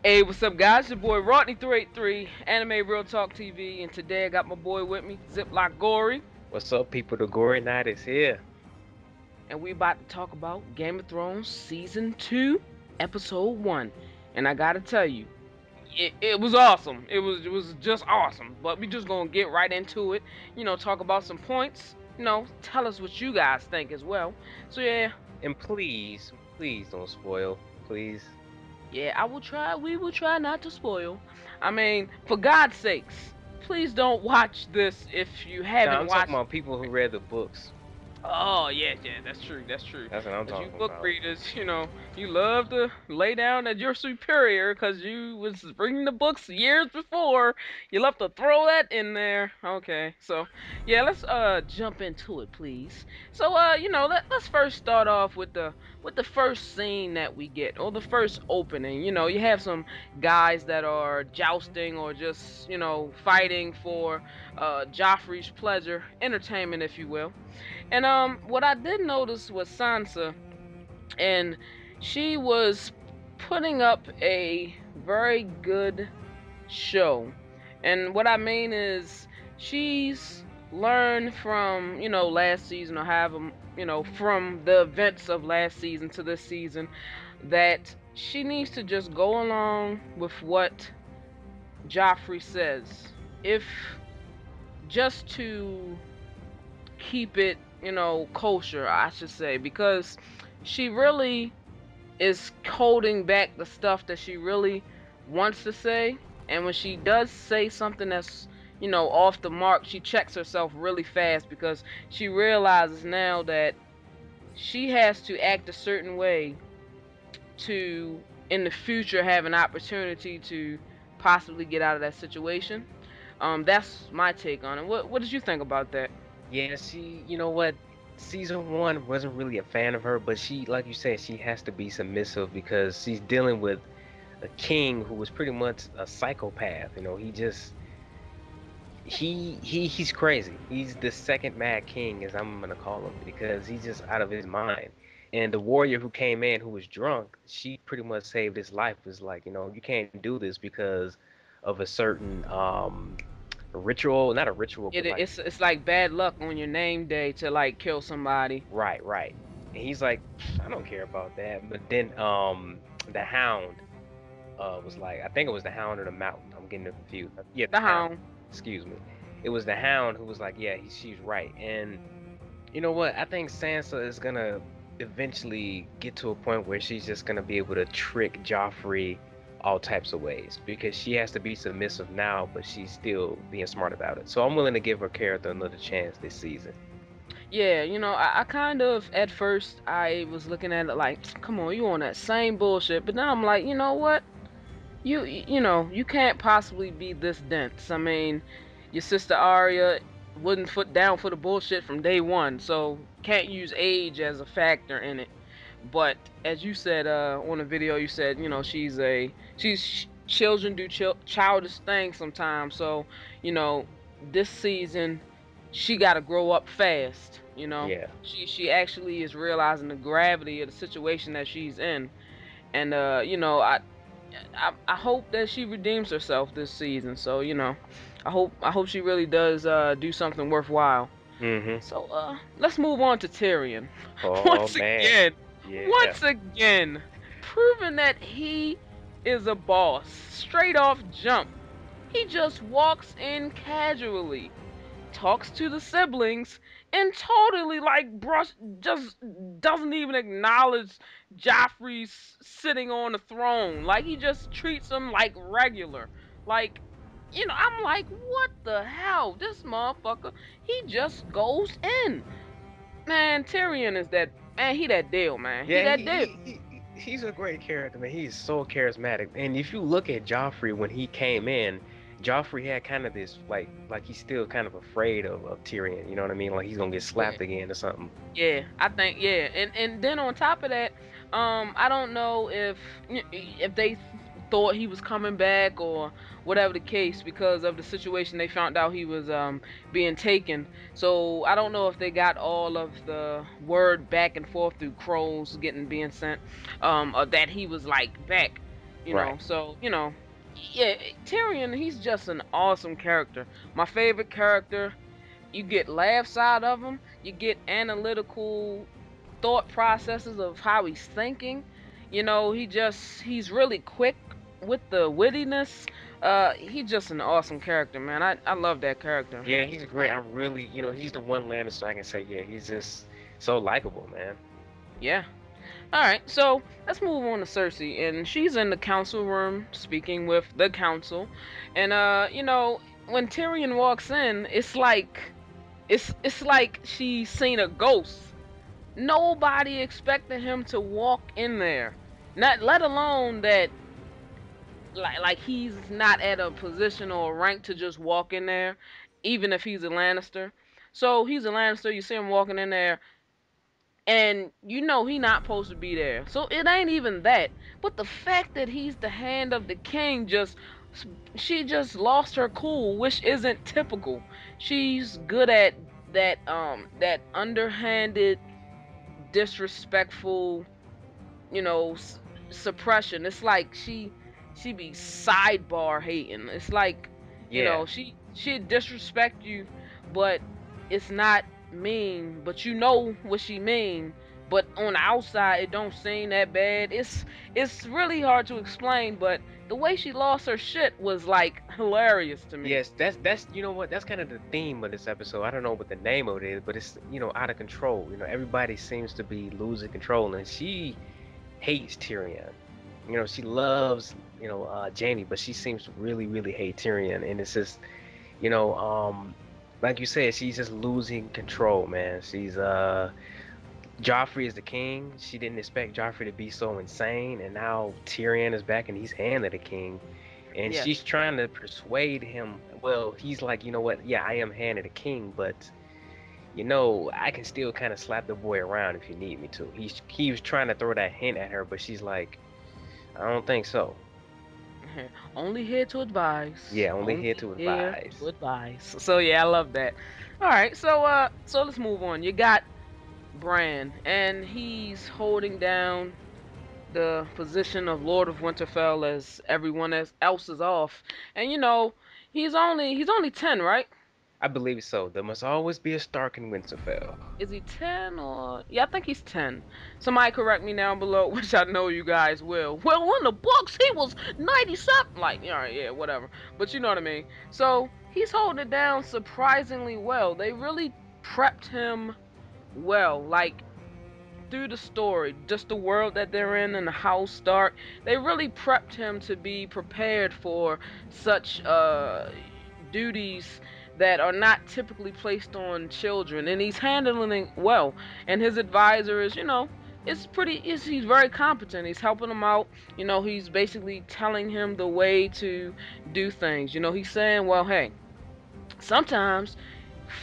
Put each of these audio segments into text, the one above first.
Hey, what's up, guys? Your boy Rodney383, Anime Real Talk TV, and today I got my boy with me, Ziploc Gory, What's up, people? The Gory Night is here. and we about to talk about Game of Thrones Season 2, Episode 1. And I gotta tell you, it was awesome. It was just awesome. But we just gonna get right into it. Talk about some points. Tell us what you guys think as well. So yeah, And please, please don't spoil. Please. yeah, I will try. We will try not to spoil. I mean, for God's sakes, please don't watch this if you Now, haven't I'm talking watched. about people who read the books. Oh yeah, yeah, that's true. That's true. That's what I'm As you talking book about. readers, you love to lay down at your superior because you was reading the books years before. You love to throw that in there. Okay, so yeah, let's jump into it, please. So let's first start off with the first scene that we get, or the first opening. You have some guys that are jousting or just fighting for Joffrey's pleasure, entertainment, if you will. And what I did notice was Sansa, and she was putting up a very good show. And what I mean is she's learned from, last season, or have from the events of last season to this season, that she needs to just go along with what Joffrey says. If just to keep it, kosher, I should say, because she really is holding back the stuff that she really wants to say. And when she does say something that's, off the mark, she checks herself really fast because she realizes now that she has to act a certain way to, in the future, have an opportunity to possibly get out of that situation. That's my take on it. What did you think about that? Yeah, you know what? Season one wasn't really a fan of her, but she, like you said, she has to be submissive because she's dealing with a king who was pretty much a psychopath. He's crazy. He's the second Mad King, as I'm gonna call him, because he's just out of his mind. And the warrior who came in, who was drunk, she pretty much saved his life. Was like, you can't do this because of a certain ritual, not a ritual, It but like, it's like bad luck on your name day to like kill somebody. right, right. And he's like, I don't care about that. But then the Hound was like, I think it was the Hound or the Mountain. I'm getting it confused. Yeah, The the Hound. Hound. Excuse me. It was the Hound who was like, yeah, she's right. And you know what? I think Sansa is gonna eventually get to a point where she's just gonna be able to trick Joffrey all types of ways because she has to be submissive now, but she's still being smart about it. So I'm willing to give her character another chance this season. Yeah, I kind of at first I was looking at it like, come on, you on that same bullshit. But then I'm like, you know what? You can't possibly be this dense. I mean, your sister Arya wouldn't foot down for the bullshit from day one, so can't use age as a factor in it. But as you said on the video, you said children do childish things sometimes. So this season she got to grow up fast. Yeah. She actually is realizing the gravity of the situation that she's in, and I hope that she redeems herself this season. So I hope she really does do something worthwhile. Mm-hmm. So let's move on to Tyrion. Oh Once man. again, Yeah. once again, proving that he is a boss. Straight off jump. He just walks in casually, talks to the siblings, and totally like just doesn't even acknowledge Joffrey's sitting on the throne. Like he just treats him like regular. Like, I'm like, what the hell? This motherfucker, he just goes in. Man, Tyrion is that man, he that deal, man. He Yeah, that deal. he's a great character, man. He's so charismatic. And if you look at Joffrey when he came in, Joffrey had kind of this like he's still kind of afraid of Tyrion. You know what I mean? Like he's gonna get Yeah. slapped again or something. Yeah, I think yeah, and then on top of that, I don't know if they thought he was coming back or whatever the case because of the situation they found out he was being taken. So I don't know if they got all of the word back and forth through crows being sent, or that he was like back. Right. So yeah, Tyrion, he's just an awesome character. My favorite character. You get laughs out of him. You get analytical thought processes of how he's thinking. He's really quick with the wittiness. He's just an awesome character, man. I love that character. Yeah, he's great. I'm really, he's the one Lannister I can say, yeah, he's just so likable, man. Yeah. All right, so let's move on to Cersei, and she's in the council room speaking with the council, and when Tyrion walks in, it's like she's seen a ghost. Nobody expected him to walk in there, not let alone that like he's not at a position or a rank to just walk in there, even if he's a Lannister. So he's a Lannister. You see him walking in there, and he not supposed to be there. So it ain't even that. But the fact that he's the hand of the king she just lost her cool, which isn't typical. She's good at that underhanded, disrespectful, you know, s- suppression. It's like she be sidebar hating. It's like, Yeah. she disrespect you, but it's not mean, but you know what she mean. But on the outside, it don't seem that bad. It's really hard to explain, but the way she lost her shit was like hilarious to me. Yes, that's you know what, that's kind of the theme of this episode. I don't know what the name of it is, but it's out of control. Everybody seems to be losing control, and she hates Tyrion. She loves Jaime, but she seems to really really hate Tyrion, and it's just you know like you said, she's just losing control, man. She's Joffrey is the king. She didn't expect Joffrey to be so insane, and now Tyrion is back and he's hand of the king. And Yes. she's trying to persuade him. Well, he's like, you know what? Yeah, I am hand of the king, but I can still kind of slap the boy around if you need me to. He was trying to throw that hint at her, but she's like, I don't think so. Only here to advise. Yeah, only here Only to here to advise. advise. So yeah, I love that. All right, so let's move on. You got Bran, and he's holding down the position of Lord of Winterfell as else is off. And he's only 10, right? I believe so. There must always be a Stark in Winterfell. Is he 10 or yeah, I think he's 10. Somebody correct me down below, which I know you guys will. Well, in the books he was 97. Like, yeah, whatever. But you know what I mean. So, he's holding it down surprisingly well. They really prepped him well. Like, through the story, just the world that they're in and the house Stark, they really prepped him to be prepared for such duties that are not typically placed on children, and he's handling it well. And his advisor is, he's very competent. He's helping him out. He's basically telling him the way to do things. He's saying, well, hey, sometimes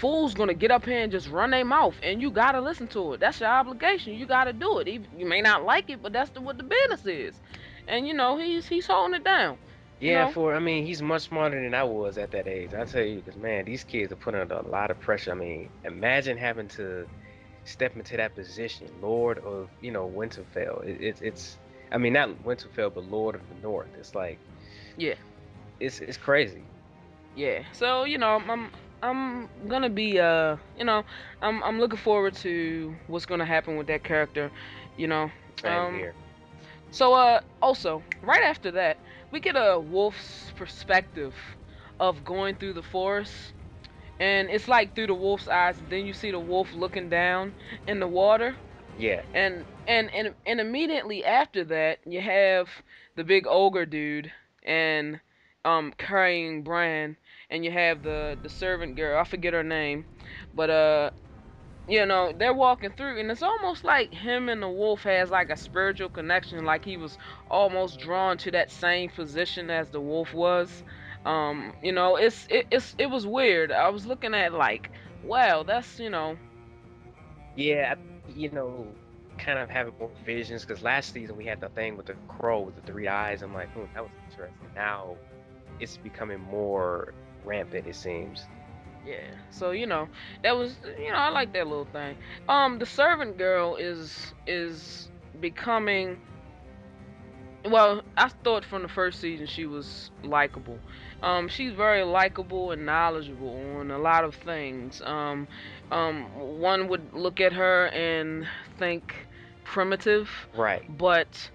fools gonna get up here and just run their mouth, and you gotta listen to it. That's your obligation. You gotta do it. Even, you may not like it, but that's what the business is. And he's holding it down. You Yeah, know, I mean, he's much smarter than I was at that age. I tell you, because man, these kids are putting under a lot of pressure. I mean, imagine having to step into that position, Lord of, Winterfell. It's, I mean, not Winterfell, but Lord of the North. It's like, yeah, it's crazy. yeah. So I'm gonna be I'm looking forward to what's gonna happen with that character. You know, Same um. here. So also right after that, we get a wolf's perspective of going through the forest, and it's like through the wolf's eyes. Then you see the wolf looking down in the water, Yeah, and immediately after that, you have the big ogre dude and carrying Bran, and you have the servant girl. I forget her name, but they're walking through, and it's almost like him and the wolf has like a spiritual connection, like he was almost drawn to that same position as the wolf was. It was weird. I was looking at like, wow, that's yeah, kind of having more visions because last season we had the thing with the crow with the three eyes. I'm like, that was interesting. Now it's becoming more rampant, it seems. yeah. So that was I like that little thing. The servant girl is becoming Well, I thought from the first season she was likable. She's very likable and knowledgeable on a lot of things. One would look at her and think primitive, Right. but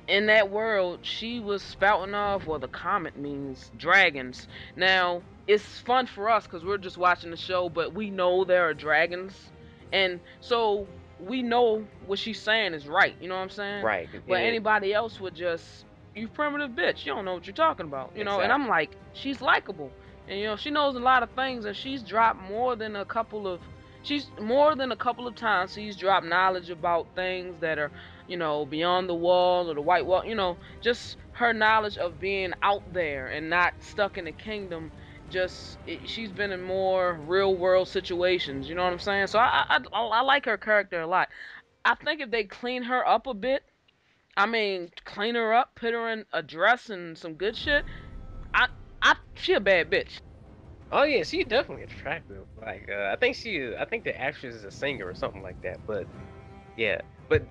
in that world, she was spouting off. Well, the comet means dragons. Now, it's fun for us because we're just watching the show, but we know there are dragons, and so we know what she's saying is right. You know what I'm saying? Right. But anybody else would just, you primitive bitch, you don't know what you're talking about, you know. And I'm Exactly. like, she's likable, and she knows a lot of things, and she's dropped more than a couple of, she's more than a couple of times she's dropped knowledge about things that are, beyond the wall or the white wall, just her knowledge of being out there and not stuck in the kingdom. She's been in more real world situations, you know what I'm saying? So I like her character a lot. I think if they clean her up a bit, I mean, clean her up, put her in a dress and some good shit. I, she a bad bitch. Oh yeah, she's definitely attractive. Like I think the actress is a singer or something like that. But yeah, but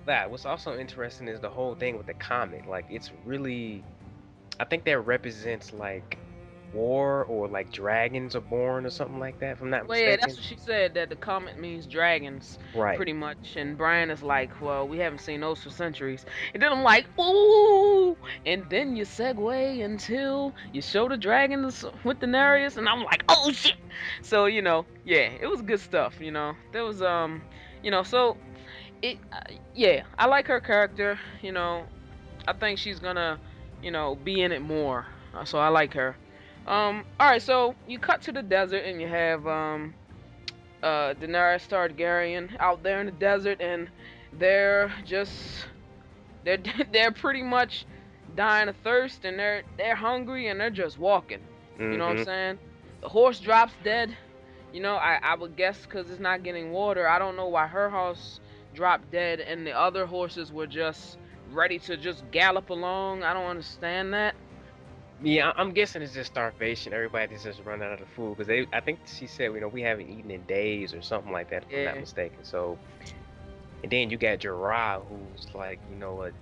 that what's also interesting is the whole thing with the comet. Like it's really, I think that represents like war or like dragons are born or something like that, if I'm not Well, yeah, that's mistaken. what she said. That the comet means dragons, Right. pretty much. And Brian is like, well, we haven't seen those for centuries. And then I'm like, ooh. And then you segue until you show the dragons with Daenerys, and I'm like, oh shit. So yeah, it was good stuff. There was so it, yeah, I like her character. I think she's gonna, be in it more. So I like her. All right, so you cut to the desert and you have Daenerys Targaryen out there in the desert, and they're just they're they're pretty much dying of thirst, and they're hungry, and they're just walking. You know what I'm Mm-hmm. saying? The horse drops dead. I would guess because it's not getting water. I don't know why her horse dropped dead and the other horses were just ready to just gallop along. I don't understand that. Yeah, I'm guessing it's just starvation. Everybody's just running out of food because I think she said, we haven't eaten in days or something like that, if I'm not Yeah. mistaken. So, and then you got Jirah, who's like,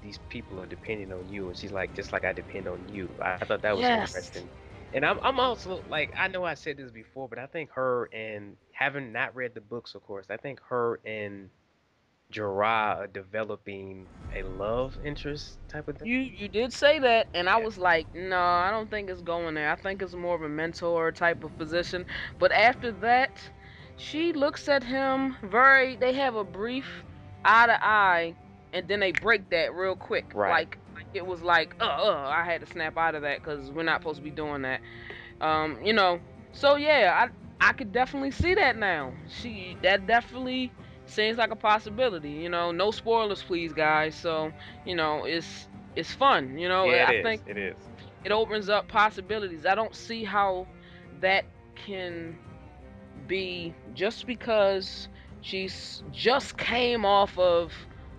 these people are depending on you, and she's like, just like I depend on you. I thought that was Yes. interesting. And I'm also like, I know I said this before, but I think her and having not read the books, of course, I think her and Jirah are developing a love interest type of thing. You did say that, and I Yeah. was like, no, I don't think it's going there. I think it's more of a mentor type of position. But after that, she looks at him very. They have a brief eye to eye, and then they break that real quick. Right. Like it was like, I had to snap out of that because we're not supposed to be doing that. So yeah, I could definitely see that now. That definitely seems like a possibility. No spoilers, please, guys. So it's fun. Yeah, it I is. think It is. it opens up possibilities. I don't see how that can be just because she's just came off of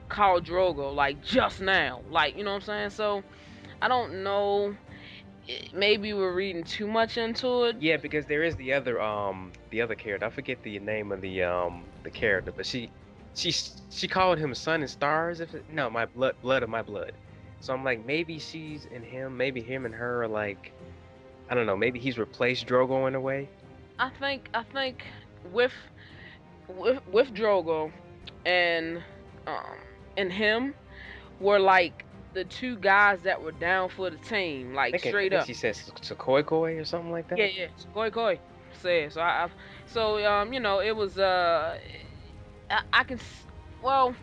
Khal Drogo, like just now, like what I'm saying. So I don't know. Maybe we're reading too much into it. Yeah, because there is the other character. I forget the name of the character, but she called him Sun and Stars. No, my blood of my blood. So I'm like, maybe she's in him, maybe him and her are like, I don't know, maybe he's replaced Drogo in a way. I think with with Drogo and um and him were like the two guys that were down for the team, like I straight think up. she says Sequoia Koi or something like Yeah, that. yeah. Koi Koi said so. It was I can well,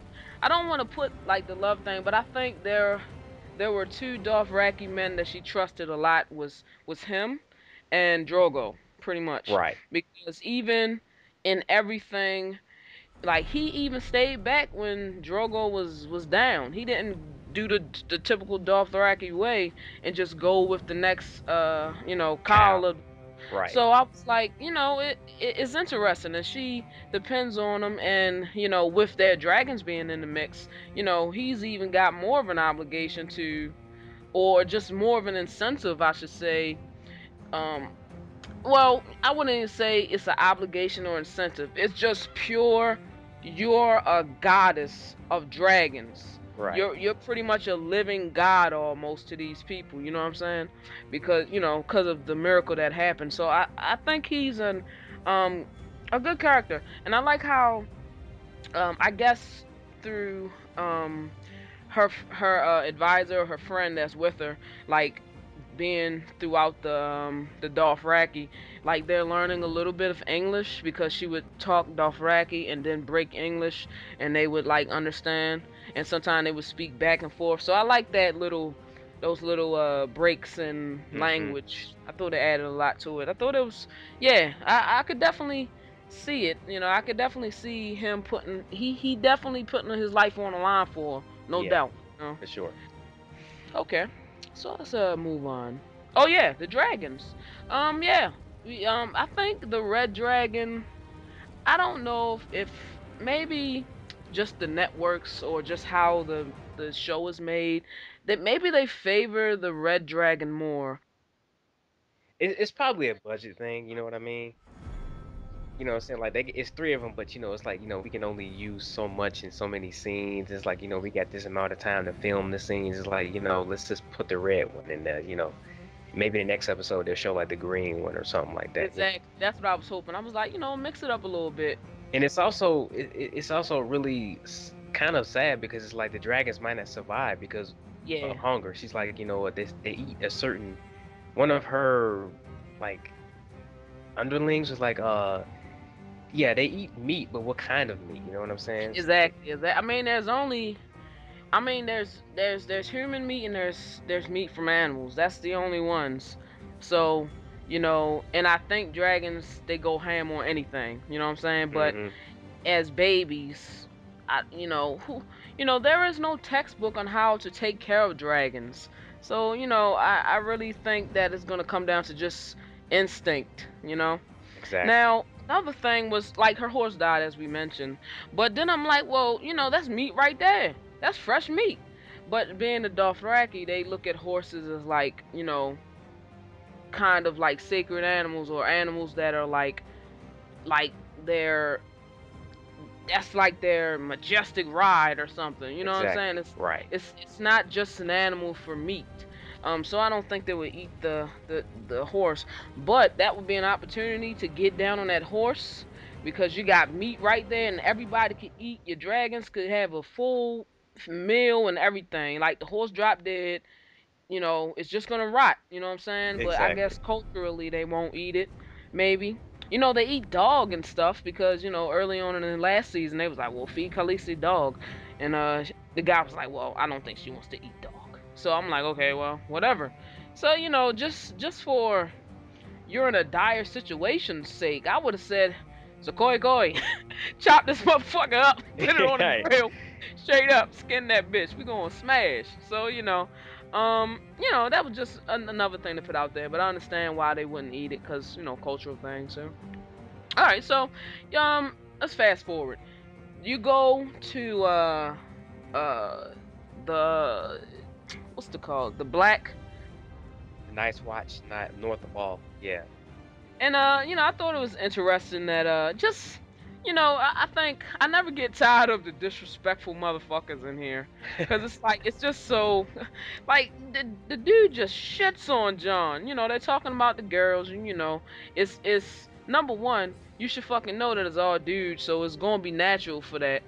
I don't want to put like the love thing, but I think there were two Dothraki men that she trusted a lot was him and Drogo, pretty much, Right. because even in everything, like he even stayed back when Drogo was down. He didn't do the typical Dothraki way and just go with the next call Cal. of. Right. So I was like, it's interesting, and she depends on him, and with their dragons being in the mix, he's even got more of an obligation to, or just more of an incentive, I should say. Um, well, I wouldn't even say it's an obligation or incentive. It's just pure. You're a goddess of dragons. Right. You're pretty much a living god almost to these people. You know what I'm saying? Because because of the miracle that happened. So I think he's um a good character, and I like how I guess through her advisor, her friend that's with her, like being throughout the Dothraki, like they're learning a little bit of English because she would talk Dothraki and then break English, and they would like understand, and sometimes they would speak back and forth. So I like those little breaks in Mm-hmm. language. I thought it added a lot to it. I thought it was, yeah, I could definitely see it. I could definitely see him putting he definitely putting his life on the line for her, no Yeah, doubt. for sure. Okay, so let's move on. Oh yeah, the dragons. Yeah, I think the red dragon. I don't know if maybe just the networks or just how the show is made, that maybe they favor the red dragon more. It's probably a budget thing. You know what I mean? You know what I'm saying? Like it's three of them, but it's like we can only use so much in so many scenes. It's like we got this amount of time to film the scenes. It's like let's just put the red one in there. Maybe the next episode they'll show like the green one or something like that. Exactly. That's what I was hoping. I was like, mix it up a little bit. And it's also really kind of sad because it's like the dragons might not survive because of Yeah. hunger. She's like, they eat a certain one of her like underlings was like yeah, they eat meat, but what kind of meat? You know what I'm saying? Exactly. Exactly. I mean, there's human meat and there's meat from animals. That's the only ones. So, and I think dragons they go ham on anything. You know what I'm saying? But Hmm. as babies, there is no textbook on how to take care of dragons. So, I really think that it's gonna come down to just instinct. Exactly. Now, another thing was like her horse died, as we mentioned. But then I'm like, well, that's meat right there. That's fresh meat. But being the Dothraki, they look at horses as like, kind of like sacred animals or animals that are like they're that's like their majestic ride or something. You know what I'm saying? Exactly. It's Right. it's it's not just an animal for meat. So I don't think they would eat the horse, but that would be an opportunity to get down on that horse because you got meat right there and everybody could eat. Your dragons could have a full meal and everything. Like the horse drop dead, it's just gonna rot. You know what I'm saying? But I Exactly. guess culturally they won't eat it. Maybe. They eat dog and stuff because early on in the last season they was like, well, feed Khaleesi dog, and the guy was like, well, I don't think she wants to eat dog. So I'm like, okay, well, whatever. So just for you're in a dire situation's sake, I would have said, Zakoi Koi, chop this motherfucker up, put it on the Right. grill, straight up, skin that bitch. We gonna smash. So that was just another thing to put out there. But I understand why they wouldn't eat it, cause cultural things. So all right, so let's fast forward. You go to uh the what's the called the black. Nice watch, not north of all. Yeah. And I thought it was interesting that just I think I never get tired of the disrespectful motherfuckers in here, cause it's like it's just so, like the dude just shits on John. They're talking about the girls, and it's number one. You should fucking know that it's all dudes, so it's gonna be natural for that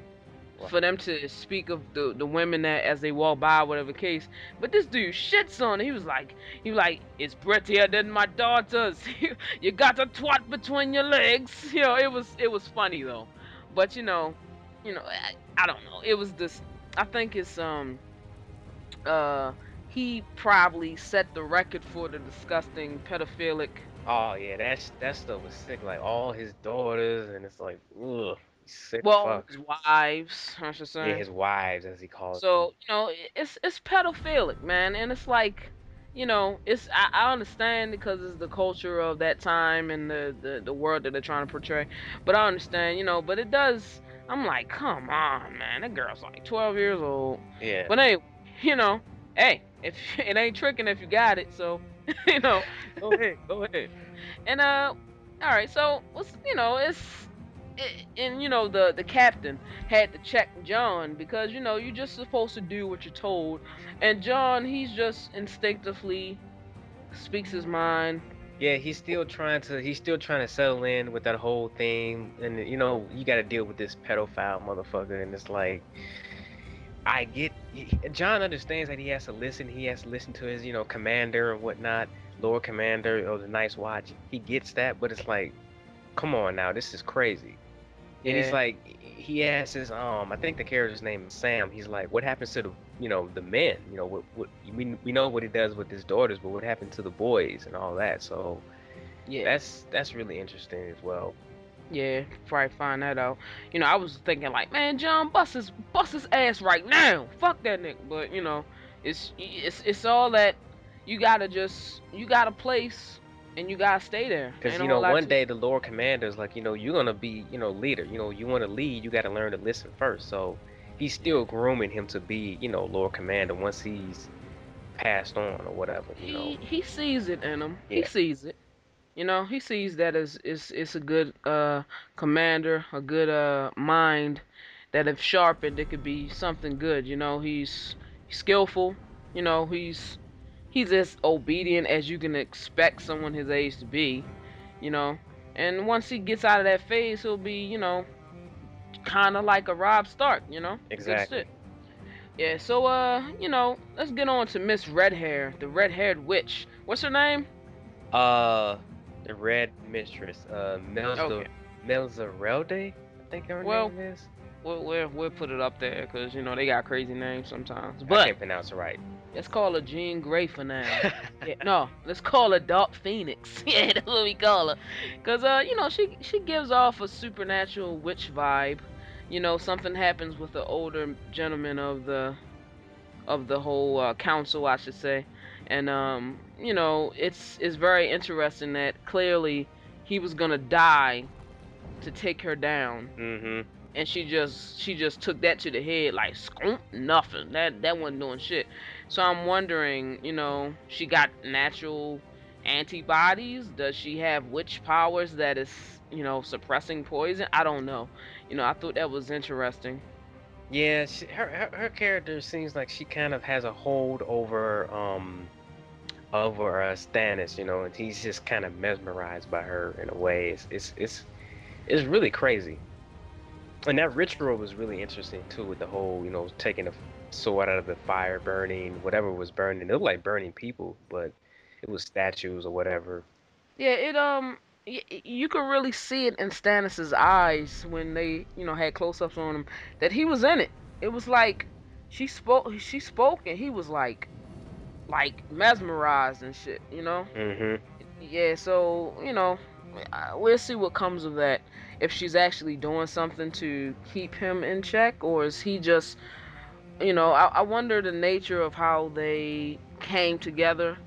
for Right. them to speak of the women that as they walk by, whatever case. But this dude shits on it. He was like, it's prettier than my daughter's. You got a twat between your legs. It was funny though. But I don't know. It was this. I think it's uh he probably set the record for the disgusting pedophilic. Oh yeah, that stuff was sick. Like all his daughters, and it's like, ugh, sick Well, fuck. his wives, I should Yeah, say. his wives, as he calls them. So it's pedophilic, man, and it's like, it's I understand because it's the culture of that time and the world that they're trying to portray, but I understand, but it does. I'm like, come on, man, that girl's like 12 years old. Yeah. But anyway, you know, hey, if it ain't tricking if you got it, so go ahead, go ahead. And all right, so it's and the captain had to check John because you're just supposed to do what you're told, and John, he's just instinctively speaks his mind. Yeah, he's still trying to settle in with that whole thing, and you got to deal with this pedophile motherfucker, and it's like John understands that he has to listen to his commander or whatnot, Lord Commander of the Night's Watch. He gets that, but it's like, come on now, this is crazy. And he's Yeah, like, he asks his I think the character's name is Sam. He's like, what happens to the men? We know what he does with his daughters, but what happened to the boys and all that? So yeah, that's really interesting as well. yeah. Probably find that out. I was thinking like, man, John, bust his ass right now. Fuck that nigga. But it's all that you gotta place and you gotta stay there. Because Ain't a whole lot one to it. day the Lord Commander is like, you're gonna be, leader. You want to lead, you got to learn to listen first. So he's Yeah. still grooming him to be, Lord Commander once he's passed on or whatever. He sees it in him. He Yeah, sees it. He sees that as it's a good commander, a good mind that if sharpened it could be something good. He's skillful. He's as obedient as you can expect someone his age to be. You know, and once he gets out of that phase, he'll be kind of like a Rob Stark. Good shit. exactly. Yeah. So let's get on to Miss Redhair, the red-haired witch. What's her name? Uh, the Red Mistress, Okay. Melzarelde, I think her Well, name is. we'll put it up there because they got crazy names sometimes. I But can't pronounce it right. let's call her Jean Grey for now. Yeah, no, let's call her Dark Phoenix. Yeah, that's what we call her. Cause she gives off a supernatural witch vibe. Something happens with the older gentleman of the whole council, I should say, and it's very interesting that clearly he was gonna die to take her down, Mm-hmm. and she just took that to the head like scoop nothing. That wasn't doing shit. So I'm wondering, she got natural antibodies. Does she have witch powers that is, suppressing poison? I don't know. I thought that was interesting. Yeah, her character seems like she kind of has a hold over Stannis, and he's just kind of mesmerized by her in a way. It's really crazy. And that ritual was really interesting too, with the whole, taking the sword out of the fire, burning whatever was burning. It looked like burning people, but it was statues or whatever. Yeah, you could really see it in Stannis's eyes when they, had close-ups on him that he was in it. It was like she spoke, and he was like mesmerized and shit. Hmm. Yeah, so we'll see what comes of that. If she's actually doing something to keep him in check, or is he just, I wonder the nature of how they came together,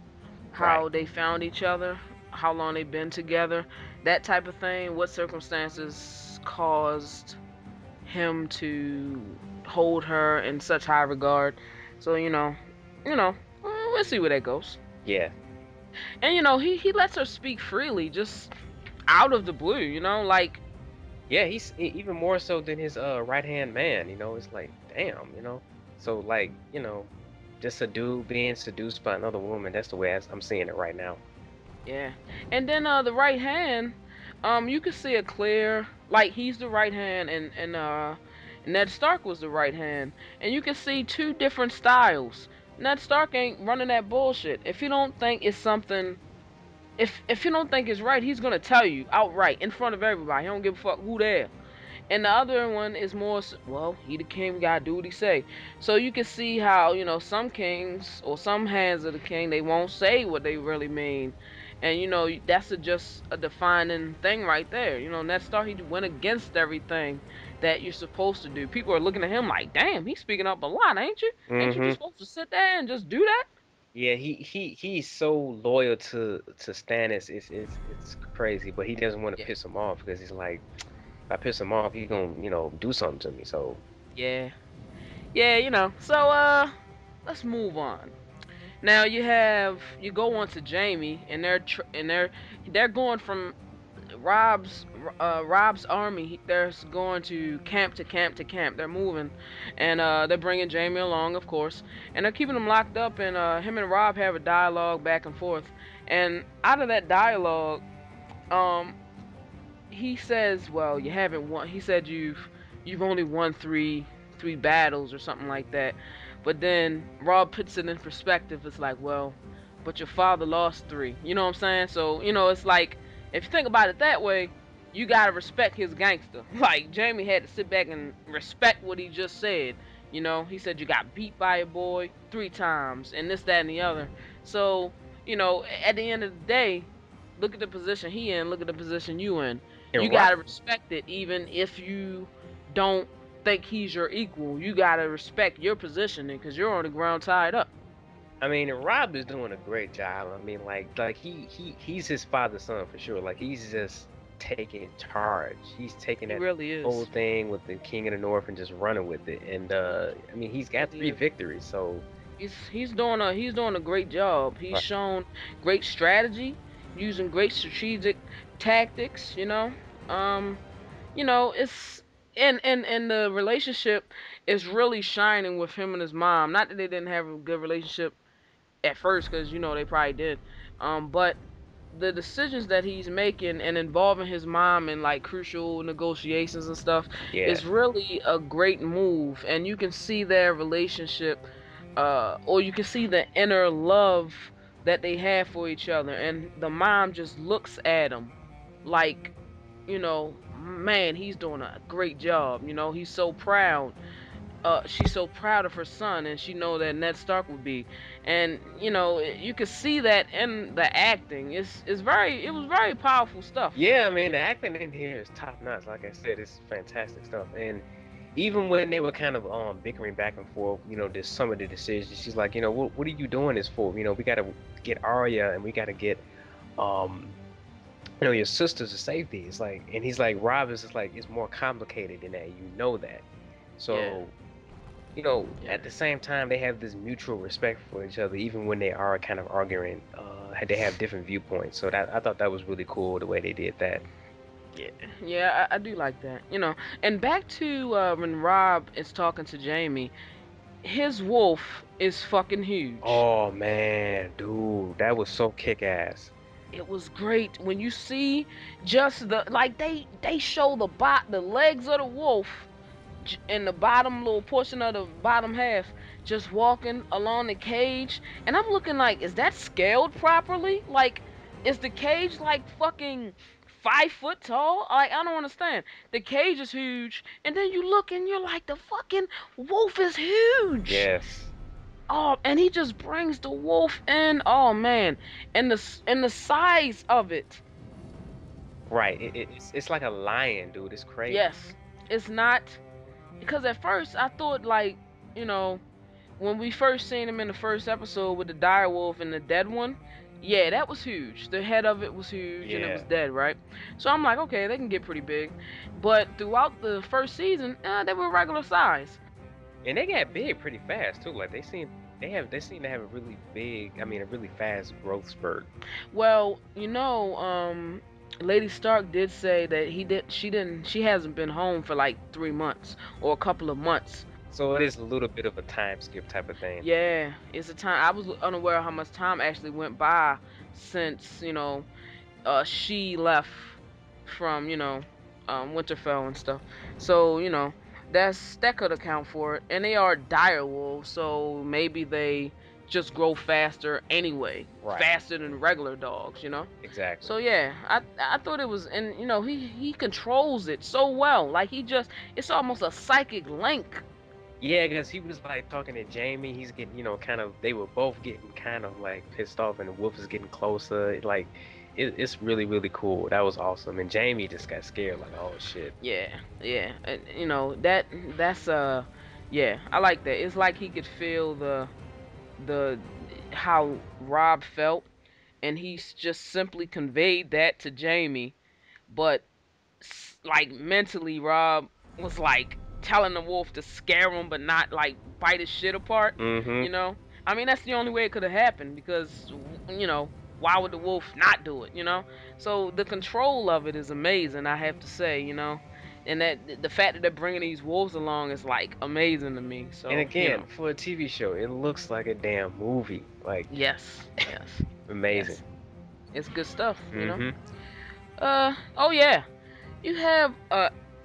Right. how they found each other, how long they've been together, that type of thing. What circumstances caused him to hold her in such high regard? So we'll see where that goes. Yeah. And he lets her speak freely, just out of the blue. Like Yeah, even more so than his right hand man. It's like, damn. So like, just a dude being seduced by another woman. That's the way I'm seeing it right now. yeah. And then the right hand, you can see a clear, like he's the right hand, and Ned Stark was the right hand, and you can see two different styles. Ned Stark ain't running that bullshit. If you don't think it's something, if you don't think it's right, he's gonna tell you outright in front of everybody. He don't give a fuck who there. And the other one is more, well, he the king, gotta do what he say. So you can see how, some kings or some hands of the king, they won't say what they really mean. And, that's just a defining thing right there. Ned Stark, he went against everything that you're supposed to do. People are looking at him like, damn, he's speaking up a lot, ain't you? Ain't you just Hmm. supposed to sit there and just do that? Yeah, he's so loyal to Stannis. It's crazy, but he doesn't want to Yeah. piss him off because he's like, if I piss him off, he gonna do something to me. So Yeah. Yeah, So, let's move on. Now you go on to Jamie, and they're going from Rob's army, they're going to camp to camp to camp. They're moving, and they're bringing Jamie along, of course, and they're keeping him locked up. And him and Rob have a dialogue back and forth. And out of that dialogue, um, he says, "Well, you haven't won." He said, "You've only won three battles or something like that." But then Rob puts it in perspective. It's like, well, but your father lost three. You know what I'm saying? So it's like, if you think about it that way, you gotta respect his gangster. Like Jamie had to sit back and respect what he just said. He said you got beat by a boy 3 times and this, that, and the other. So at the end of the day, look at the position he in, look at the position you in. You And Rob, gotta respect it, even if you don't think he's your equal. You gotta respect your positioning because you're on the ground tied up. I mean, and Rob is doing a great job. I mean, like he's his father's son for sure. Like he's just taking charge. He's taking He that really whole is. thing with the King of the North and just running with it. And I mean, he's got Really three is. victories. So He's doing a great job. He's right. shown great strategy, using great strategic tactics. Um, it's and the relationship is really shining with him and his mom. Not that they didn't have a good relationship at first, because they probably did. But the decisions that he's making and involving his mom in like crucial negotiations and stuff Yeah, is really a great move, and you can see their relationship, or you can see the inner love that they have for each other, and the mom just looks at him like, man, he's doing a great job. He's so proud. She's so proud of her son, and she know that Ned Stark would be, and you can see that in the acting. It was very powerful stuff. yeah. I mean, the acting in here is top notch. Like I said, it's fantastic stuff. And even when they were kind of bickering back and forth, there's some of the decisions. She's like, what are you doing this for? We got to get Arya and we got to get um your sisters to safety. It's like, and he's like, Rob is just like, it's more complicated than that. You know that. Yeah, So, yeah, at the same time, they have this mutual respect for each other, even when they are kind of arguing. They have different viewpoints. So that I thought that was really cool the way they did that. yeah, yeah. I do like that. And back to when Rob is talking to Jamie, his wolf is fucking huge. Oh man, dude, that was so kick-ass. It was great when you see just the like they show the legs of the wolf in the bottom little portion of the bottom half, just walking along the cage, and I'm looking like, is that scaled properly? Like, is the cage like fucking 5 foot tall? Like, I don't understand. The cage is huge, and then you look and you're like, the fucking wolf is huge. Yes. Oh, and he just brings the wolf in. Oh man, and the size of it. Right. It's like a lion, dude. It's crazy. Yes, it's not, because at first I thought, like, you know when we first seen him in the first episode with the dire wolf and the dead one, yeah, that was huge. The head of it was huge and it was Yeah. dead, right? So I'm like, okay, they can get pretty big. But throughout the first season, they were regular size. And they got big pretty fast too. Like they seem to have a really big, I mean, a really fast growth spurt. Well, Lady Stark did say that she hasn't been home for like 3 months or a couple of months. So it is a little bit of a time skip type of thing. Yeah, it's a time. I was unaware of how much time actually went by since she left from Winterfell and stuff. So that could account for it. And they are dire wolves, so maybe they just grow faster anyway, Right. faster than regular dogs. Exactly. So yeah, I thought it was, and he controls it so well. Like it's almost a psychic link. Yeah, because he was like talking to Jamie. He's getting, kind of, they were both getting kind of like pissed off, and the wolf is getting closer. Like, it's really, really cool. That was awesome. And Jamie just got scared, like, oh shit. Yeah, yeah, and that's yeah, I like that. It's like he could feel the how Rob felt, and he's just simply conveyed that to Jamie. But like mentally, Rob was like telling the wolf to scare him, but not like bite his shit apart. Mm-hmm. You know, I mean that's the only way it could have happened, because you know why would the wolf not do it? So the control of it is amazing, I have to say. And that the fact that they're bringing these wolves along is like amazing to me. And So again, for a TV show, it looks like a damn movie. Like, yes, yes, amazing. yes, it's good stuff. Hmm. Oh yeah, you have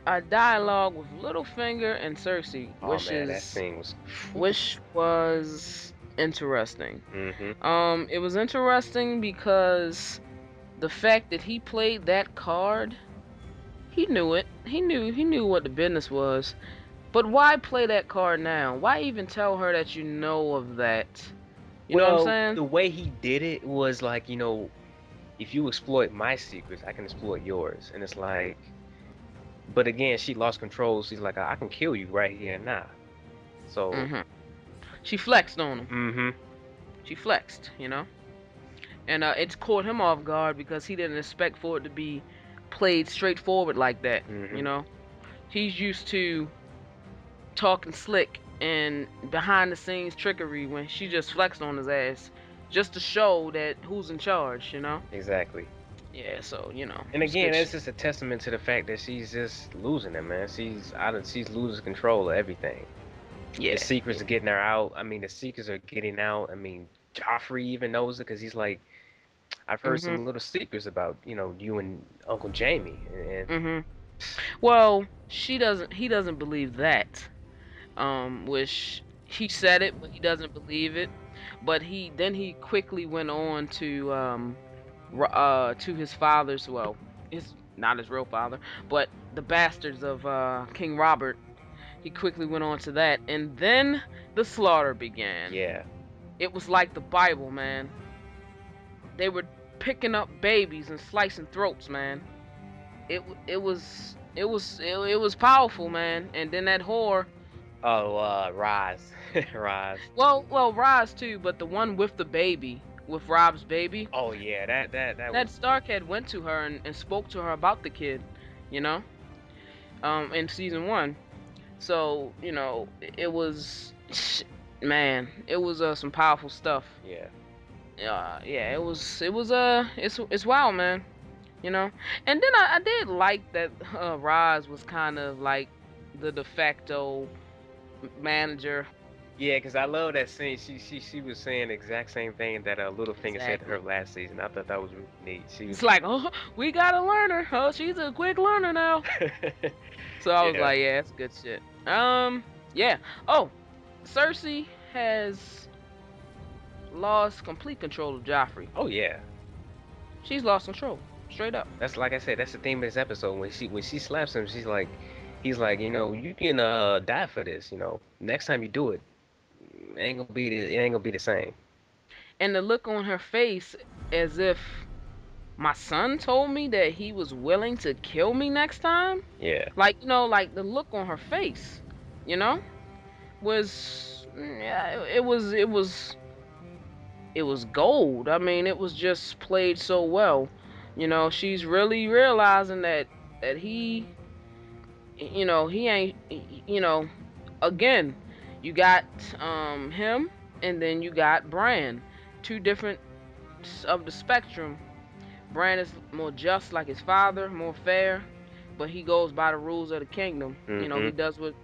a dialogue with Littlefinger and Cersei, Oh man, that scene was. which was interesting. Hmm. It was interesting because the fact that he played that card, he knew it. He knew what the business was. But why play that card now? Why even tell her that you know of that? You know what I'm Well, saying? the way he did it was like, if you exploit my secrets, I can exploit yours. And it's like, but again, she lost control. She's like, I can kill you right here and now. So, Mhm. She flexed on him. hmm. She flexed. And it's caught him off guard because he didn't expect for it to be played straightforward like that. You Hmm. know, he's used to talking slick and behind the scenes trickery when she just flexed on his ass just to show that who's in charge. Exactly. Yeah, so And it's again, good it's shit. just a testament to the fact that she's just losing it, man. She's losing control of everything. The Yeah, secrets yeah. are getting her out. I mean, the secrets are getting out. I mean, Joffrey even knows it because he's like, I've heard Mhm. some little secrets about, you and Uncle Jamie. And Mhm. Well, she doesn't. He doesn't believe that. Which he said it, but he doesn't believe it. But he quickly went on to his father's, well, his not his real father, but the bastards of King Robert. He quickly went on to that, and then the slaughter began. yeah. It was like the Bible, man. They were picking up babies and slicing throats, man. It was powerful, man. And then that whore. Oh, Rise. Rise. Well, Roz too, but the one with the baby, with Rob's baby, Oh yeah, that Ned was. Stark had went to her and spoke to her about the kid, you know, in season one. So it was, man, it was some powerful stuff. Yeah. Yeah, it's wild, man. And then I did like that Roz was kind of like the de facto manager. Yeah, because I love that scene. She was saying the exact same thing that Littlefinger said to her Exactly. last season. I thought that was really neat. She was. It's like, oh, we gotta learn her. Oh, she's a quick learner now. So I was Yeah. like, yeah, that's good shit. Yeah. Oh, Cersei has lost complete control of Joffrey. Oh yeah. She's lost control, straight up. That's like I said. That's the theme of this episode. When she slaps him, he's like, you can die for this. Next time you do it, it ain't gonna be the same. And the look on her face, as if my son told me that he was willing to kill me next time. Yeah. Like the look on her face, you know, was yeah, it was gold. I mean, it was just played so well. She's really realizing that he ain't. Again, you got him, and then you got Bran, two different of the spectrum. Bran is more just like his father, more fair, but he goes by the rules of the kingdom. He Hmm. does what.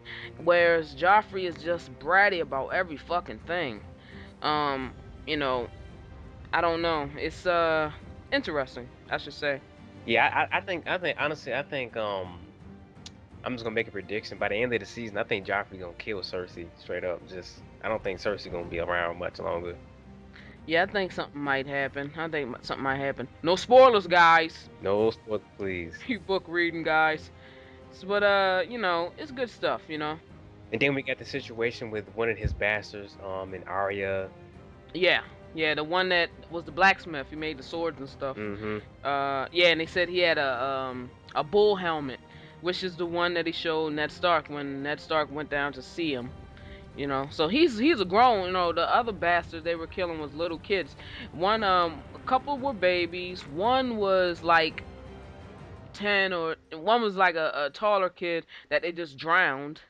Whereas Joffrey is just bratty about every fucking thing. Um, you know, I don't know. It's interesting, I should say. Yeah. I think honestly, I'm just gonna make a prediction. By the end of the season, I think Joffrey gonna kill Cersei straight up. Just I don't think Cersei gonna be around much longer. Yeah, I think something might happen. No spoilers, guys. No spoilers, please. You book reading, guys. But it's good stuff. And then we got the situation with one of his bastards, and Arya. Yeah, yeah, the one that was the blacksmith. He made the swords and stuff. Hmm. Yeah, and they said he had a bull helmet, which is the one that he showed Ned Stark when Ned Stark went down to see him. So he's a grown. The other bastards they were killing was little kids. A couple were babies. One was like 10, or one was like a taller kid that they just drowned.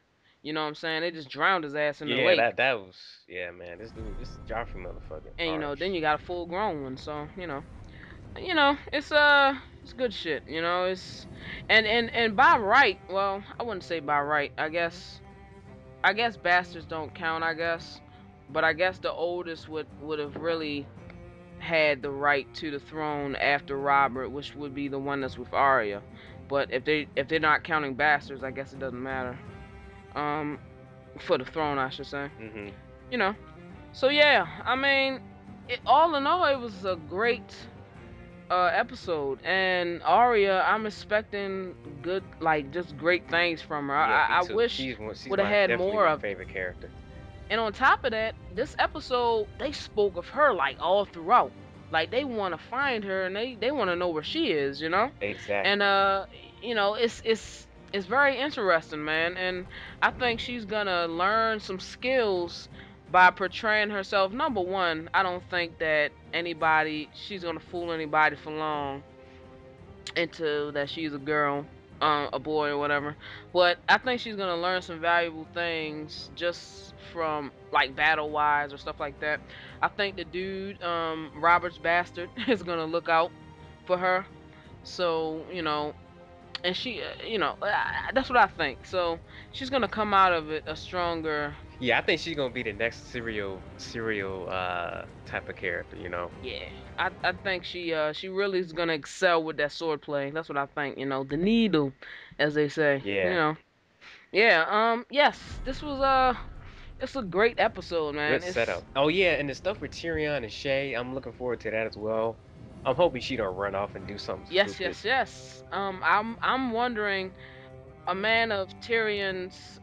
You know what I'm saying? They just drowned his ass in the Yeah, lake. that was yeah, man. This Joffrey motherfucker, And then harsh. you got a full grown one, so it's good shit. It's and by right, well, I wouldn't say by right. I guess bastards don't count. I guess, but I guess the oldest would have really had the right to the throne after Robert, which would be the one that's with Arya. But if they're not counting bastards, I guess it doesn't matter. Um, for the throne, I should say. Mhm. You know. So yeah, I mean, all in all, it was a great episode. And Arya, I'm expecting good, like just great things from her. Yeah, me I too. wish She's would have my had definitely more my of. favorite character. And on top of that, this episode they spoke of her like all throughout. Like they want to find her and they want to know where she is, And Exactly. it's very interesting, man. And I think she's gonna learn some skills by portraying herself. Number one, I don't think that she's gonna fool anybody for long into that she's a girl, a boy or whatever. But I think she's gonna learn some valuable things just from like battle wise or stuff like that. I think the dude, Robert's bastard, is gonna look out for her. So and she, that's what I think. So she's gonna come out of it a stronger. Yeah, I think she's gonna be the next serial type of character, you know. Yeah, I think she really is gonna excel with that sword play. That's what I think. The needle, as they say. Yeah, Yeah. Yes, this was it's a great episode, good man. It's setup. Oh yeah, and the stuff with Tyrion and Shay, I'm looking forward to that as well. I'm hoping she don't run off and do something yes, stupid. yes, yes. I'm wondering, a man of Tyrion's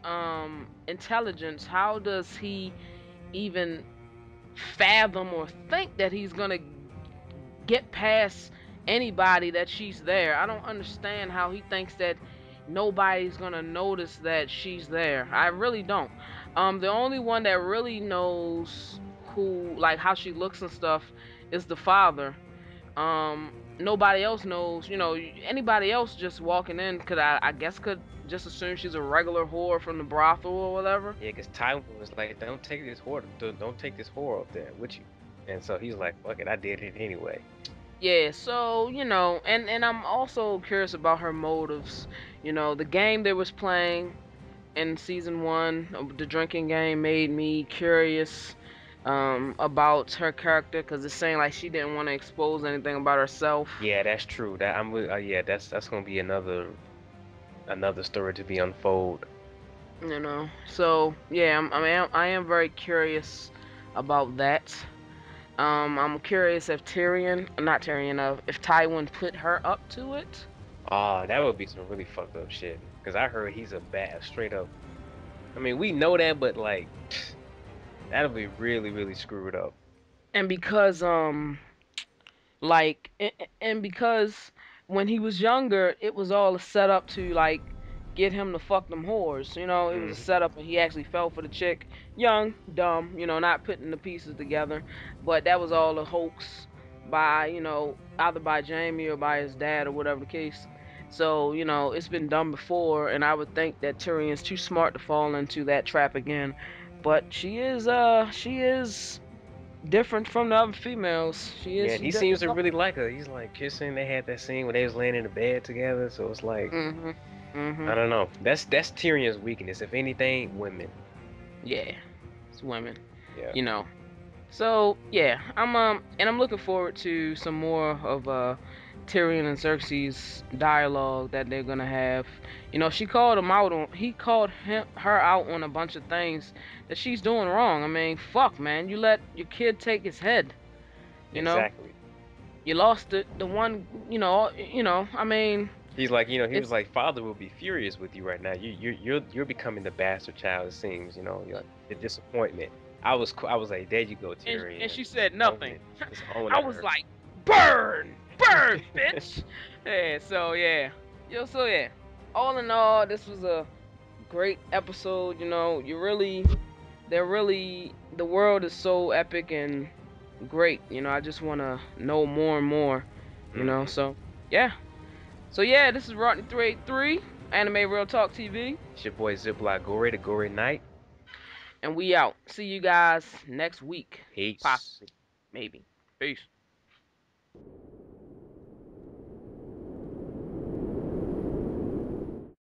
intelligence, how does he even fathom or think that he's gonna get past anybody that she's there? I don't understand how he thinks that nobody's gonna notice that she's there. I really don't. The only one that really knows who, like, how she looks and stuff is the father. Nobody else knows. Anybody else just walking in could, I guess, could just assume she's a regular whore from the brothel or whatever. Yeah, because Tywin was like, don't take this whore up there with you. And so he's like, fuck it, I did it anyway. Yeah, so and I'm also curious about her motives. The game they was playing in season one, the drinking game, made me curious about her character because it's saying like she didn't want to expose anything about herself. Yeah, that's true. Yeah, that's gonna be another story to be unfold. So yeah, I am very curious about that. I'm curious if not Tyrion, if Tywin put her up to it. Oh, that would be some really fucked up shit. Because I heard he's a bad, straight up. I mean, we know that, but like, that'll be really, really screwed up. And because like and because when he was younger it was all a setup to like get him to fuck them whores. It was a Hmm. setup and he actually fell for the chick, young, dumb, not putting the pieces together. But that was all a hoax by either by Jamie or by his dad or whatever the case. So it's been done before, and I would think that Tyrion's too smart to fall into that trap again. But she is different from the other females. She is. Yeah, She's he different. seems to really like her. He's like kissing. They had that scene where they was laying in the bed together. So it's like, Mhm. I Mhm. don't know. That's Tyrion's weakness. If anything, women. Yeah. It's women. Yeah. You know. So yeah, I'm looking forward to some more of Tyrion and Xerxes dialogue that they're gonna have. She called him out on her out on a bunch of things that she's doing wrong. I mean, fuck, man, you let your kid take his head. You know, Exactly. you lost the one. I mean, He was it's like, father will be furious with you right now. You're becoming the bastard child. It seems, like the disappointment. I was like, there you go, and Tyrion. she said Own nothing. it. Just own I it, was her. like, burn, burn, bitch. Yeah, so yeah, so yeah. All in all, this was a great episode. The world is so epic and great. I just want to know more and more. Hmm. So yeah, this is Rodney 383, Anime Real Talk TV, It's your boy Ziploc Gory, the Gory Knight. and we out. See you guys next week, Peace. possibly, maybe. Peace.